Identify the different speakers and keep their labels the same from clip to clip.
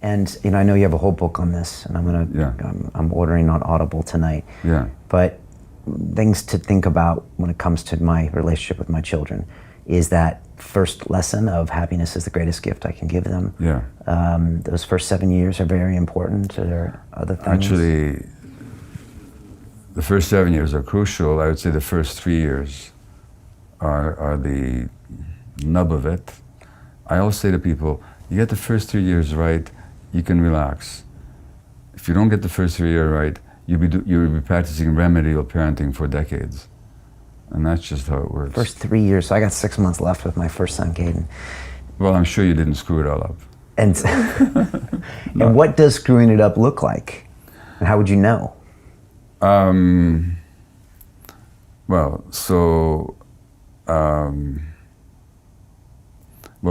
Speaker 1: And I know you have a whole book on this, and I'm ordering on Audible tonight.
Speaker 2: Yeah.
Speaker 1: But things to think about when it comes to my relationship with my children is that first lesson of happiness is the greatest gift I can give them.
Speaker 2: Yeah.
Speaker 1: Those first 7 years are very important. Are there other things?
Speaker 2: Actually, the first 7 years are crucial. I would say the first 3 years are the nub of it. I always say to people, you get the first 3 years right, you can relax. If you don't get the first 3 years right, you'll be practicing remedial parenting for decades. And that's just how it works.
Speaker 1: First 3 years, so I got 6 months left with my first son, Caden.
Speaker 2: Well, I'm sure you didn't screw it all up.
Speaker 1: And,
Speaker 2: No.
Speaker 1: And what does screwing it up look like? And how would you know?
Speaker 2: Well,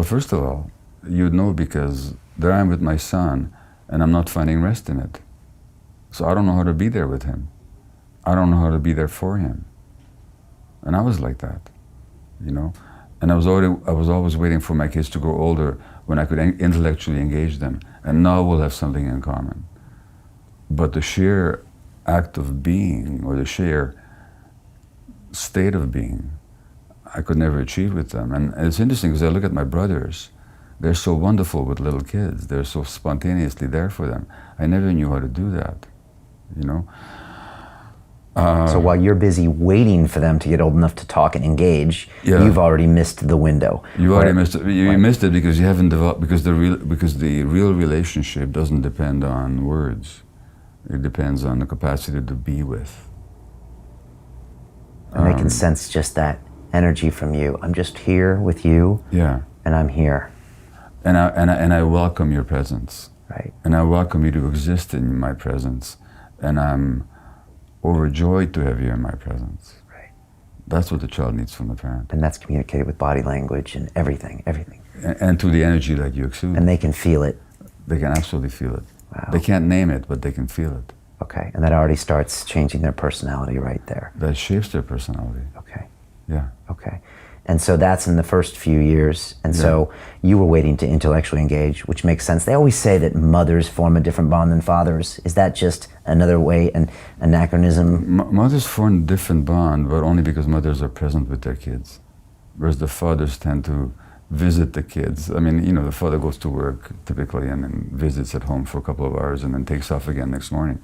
Speaker 2: first of all, you'd know because there I am with my son, and I'm not finding rest in it. So I don't know how to be there with him. I don't know how to be there for him. And I was like that, And I was always waiting for my kids to grow older when I could intellectually engage them. And now we'll have something in common. But the sheer act of being, or the sheer state of being, I could never achieve with them. And it's interesting because I look at my brothers. They're so wonderful with little kids. They're so spontaneously there for them. I never knew how to do that,
Speaker 1: So while you're busy waiting for them to get old enough to talk and engage, you've already missed the window.
Speaker 2: You already missed it. You missed it because you haven't developed, because the real relationship doesn't depend on words. It depends on the capacity to be with.
Speaker 1: And they can sense just that energy from you. I'm just here with you.
Speaker 2: Yeah.
Speaker 1: And I'm here.
Speaker 2: And I welcome your presence.
Speaker 1: Right.
Speaker 2: And I welcome you to exist in my presence. And I'm overjoyed to have you in my presence.
Speaker 1: Right.
Speaker 2: That's what the child needs from the parent.
Speaker 1: And that's communicated with body language and everything.
Speaker 2: And through the energy that you exude.
Speaker 1: And they can feel it.
Speaker 2: They can absolutely feel it.
Speaker 1: Wow.
Speaker 2: They can't name it, but they can feel it.
Speaker 1: Okay, and that already starts changing their personality right there.
Speaker 2: That shapes their personality.
Speaker 1: Okay.
Speaker 2: Yeah.
Speaker 1: Okay. And so that's in the first few years. And so you were waiting to intellectually engage, which makes sense. They always say that mothers form a different bond than fathers. Is that just another way, an anachronism?
Speaker 2: Mothers form a different bond, but only because mothers are present with their kids. Whereas the fathers tend to visit the kids. I mean, the father goes to work typically and then visits at home for a couple of hours and then takes off again next morning.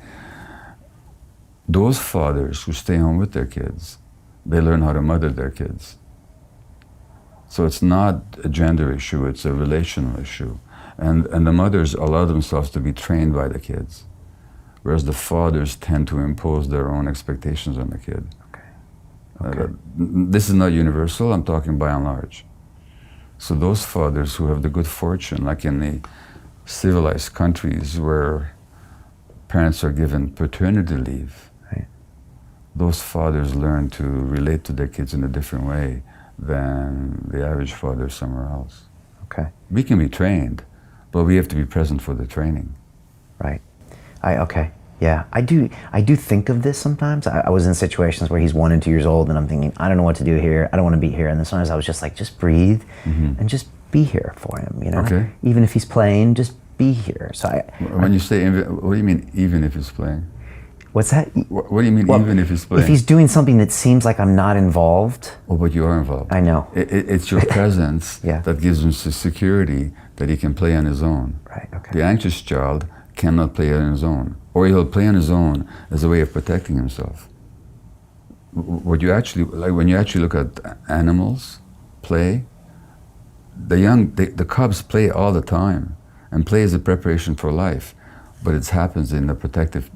Speaker 2: Those fathers who stay home with their kids, they learn how to mother their kids. So it's not a gender issue, it's a relational issue. And the mothers allow themselves to be trained by the kids, whereas the fathers tend to impose their own expectations on the kid.
Speaker 1: Okay.
Speaker 2: This is not universal, I'm talking by and large. So those fathers who have the good fortune, like in the civilized countries where parents are given paternity leave,
Speaker 1: right,
Speaker 2: those fathers learn to relate to their kids in a different way than the average father somewhere else.
Speaker 1: Okay.
Speaker 2: We can be trained, but we have to be present for the training.
Speaker 1: Right. Okay. Yeah, I do think of this sometimes. I was in situations where he's 1 and 2 years old and I'm thinking, I don't know what to do here. I don't want to be here. And then sometimes I was just like, just breathe and just be here for him,
Speaker 2: Okay.
Speaker 1: Even if he's playing, just be here. So
Speaker 2: When you say, what do you mean even if he's playing?
Speaker 1: What's that?
Speaker 2: What do you mean even if he's playing?
Speaker 1: If he's doing something that seems like I'm not involved.
Speaker 2: Oh, but you are involved.
Speaker 1: I know.
Speaker 2: It's your presence
Speaker 1: Yeah.
Speaker 2: that gives him security that he can play on his own.
Speaker 1: Right, okay.
Speaker 2: The anxious child cannot play on his own, or he'll play on his own as a way of protecting himself. What you actually, like when you actually look at animals play, the cubs play all the time, and play is a preparation for life, but it happens in the protective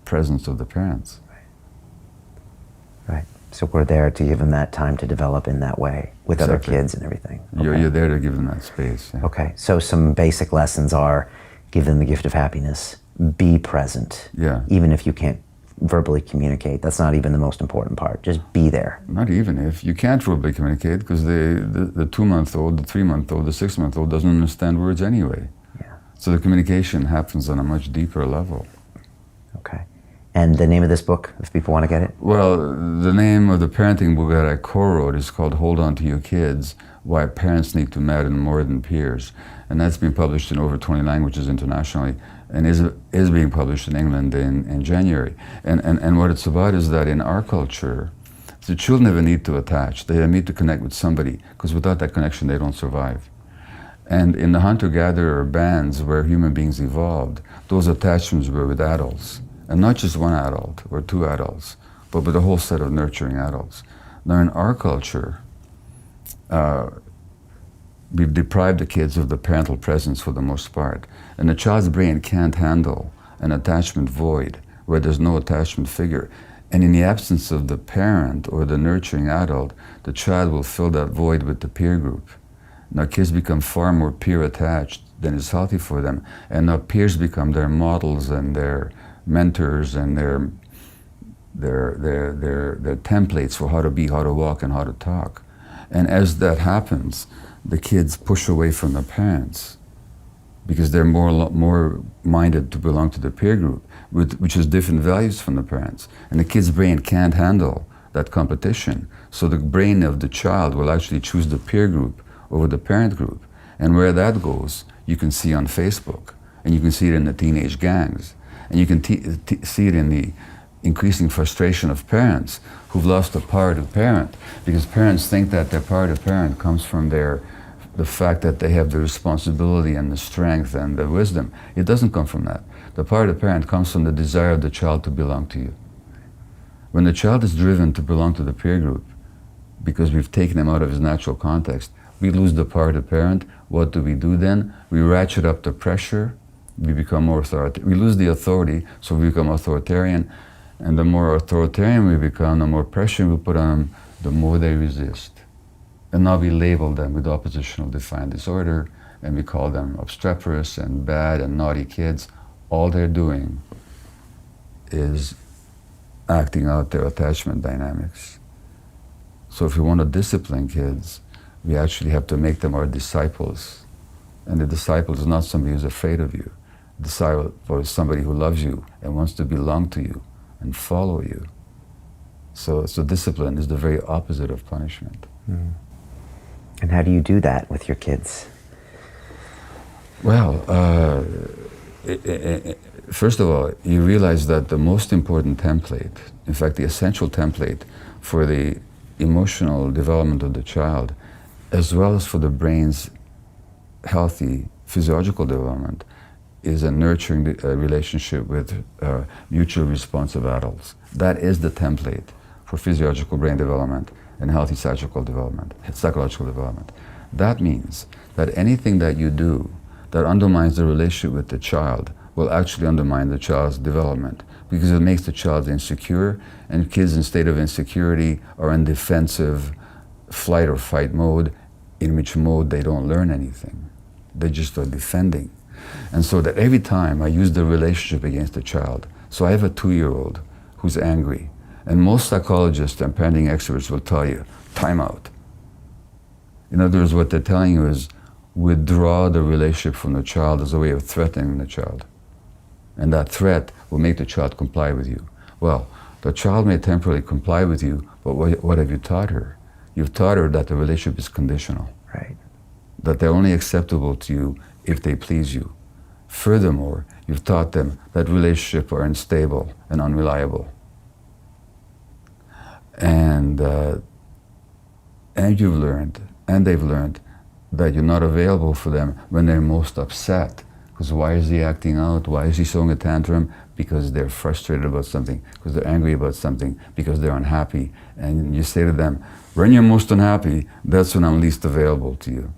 Speaker 2: presence of the parents.
Speaker 1: Right. So we're there to give them that time to develop in that way with other
Speaker 2: Exactly.
Speaker 1: kids and everything. Okay.
Speaker 2: You're there to give them that space. Yeah.
Speaker 1: Okay. So some basic lessons are: give them the gift of happiness, be present.
Speaker 2: Yeah.
Speaker 1: Even if you can't verbally communicate, that's not even the most important part. Just be there.
Speaker 2: Not even if. You can't verbally communicate because the 2-month-old, the 3-month-old, the 6-month-old doesn't understand words anyway.
Speaker 1: Yeah.
Speaker 2: So the communication happens on a much deeper level.
Speaker 1: Okay. And the name of this book, if people want to get it?
Speaker 2: Well, the name of the parenting book that I co-wrote is called Hold On to Your Kids, Why Parents Need to Matter More Than Peers. And that's been published in over 20 languages internationally and is being published in England in January. And what it's about is that in our culture, the children have a need to attach. They have a need to connect with somebody, because without that connection, they don't survive. And in the hunter-gatherer bands where human beings evolved, those attachments were with adults. And not just one adult or two adults, but with a whole set of nurturing adults. Now in our culture, we've deprived the kids of the parental presence for the most part. And the child's brain can't handle an attachment void where there's no attachment figure. And in the absence of the parent or the nurturing adult, the child will fill that void with the peer group. Now kids become far more peer attached than is healthy for them. And now peers become their models and their mentors and their templates for how to be, how to walk, and how to talk. And as that happens, the kids push away from the parents because they're more minded to belong to the peer group, which has different values from the parents. And the kid's brain can't handle that competition. So the brain of the child will actually choose the peer group over the parent group. And where that goes, you can see on Facebook, and you can see it in the teenage gangs. And you can see it in the increasing frustration of parents who've lost the power to parent, because parents think that their power to parent comes from the fact that they have the responsibility and the strength and the wisdom. It doesn't come from that. The power to parent comes from the desire of the child to belong to you. When the child is driven to belong to the peer group, because we've taken him out of his natural context, we lose the power to parent. What do we do then? We ratchet up the pressure. We become more authoritarian. We lose the authority, so we become authoritarian. And the more authoritarian we become, the more pressure we put on them, the more they resist. And now we label them with oppositional defiant disorder, and we call them obstreperous and bad and naughty kids. All they're doing is acting out their attachment dynamics. So if we want to discipline kids, we actually have to make them our disciples. And the disciple is not somebody who's afraid of you. The disciple is somebody who loves you and wants to belong to you and follow you. So discipline is the very opposite of punishment.
Speaker 1: Mm. And how do you do that with your kids?
Speaker 2: Well, first of all, you realize that the most important template, in fact, the essential template for the emotional development of the child, as well as for the brain's healthy physiological development, is a nurturing relationship with mutually responsive adults. That is the template for physiological brain development and healthy psychological development. That means that anything that you do that undermines the relationship with the child will actually undermine the child's development, because it makes the child insecure, and kids in state of insecurity are in defensive flight or fight mode, in which mode they don't learn anything. They just are defending. And so that every time I use the relationship against the child, so I have a 2-year-old who's angry, and most psychologists and parenting experts will tell you, time out. In other words, what they're telling you is, withdraw the relationship from the child as a way of threatening the child. And that threat will make the child comply with you. Well, the child may temporarily comply with you, but what have you taught her? You've taught her that the relationship is conditional.
Speaker 1: Right.
Speaker 2: That they're only acceptable to you if they please you. Furthermore, you've taught them that relationships are unstable and unreliable. And you've learned, and they've learned, that you're not available for them when they're most upset. Because why is he acting out? Why is he throwing a tantrum? Because they're frustrated about something, because they're angry about something, because they're unhappy. And you say to them, when you're most unhappy, that's when I'm least available to you.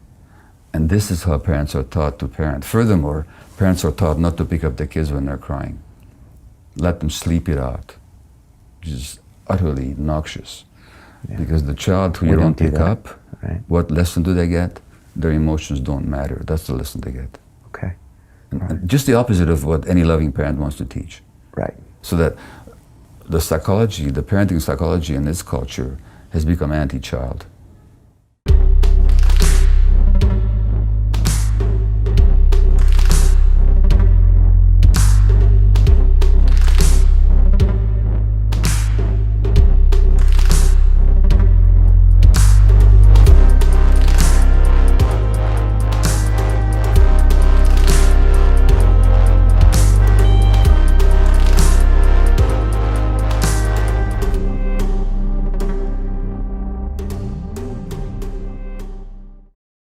Speaker 2: And this is how parents are taught to parent. Furthermore, parents are taught not to pick up their kids when they're crying. Let them sleep it out. Which is utterly noxious. Yeah. Because the child who you don't pick up, right, what lesson do they get? Their emotions don't matter. That's the lesson they get.
Speaker 1: Okay.
Speaker 2: And just the opposite of what any loving parent wants to teach.
Speaker 1: Right.
Speaker 2: So that the psychology, the parenting psychology in this culture has become anti-child.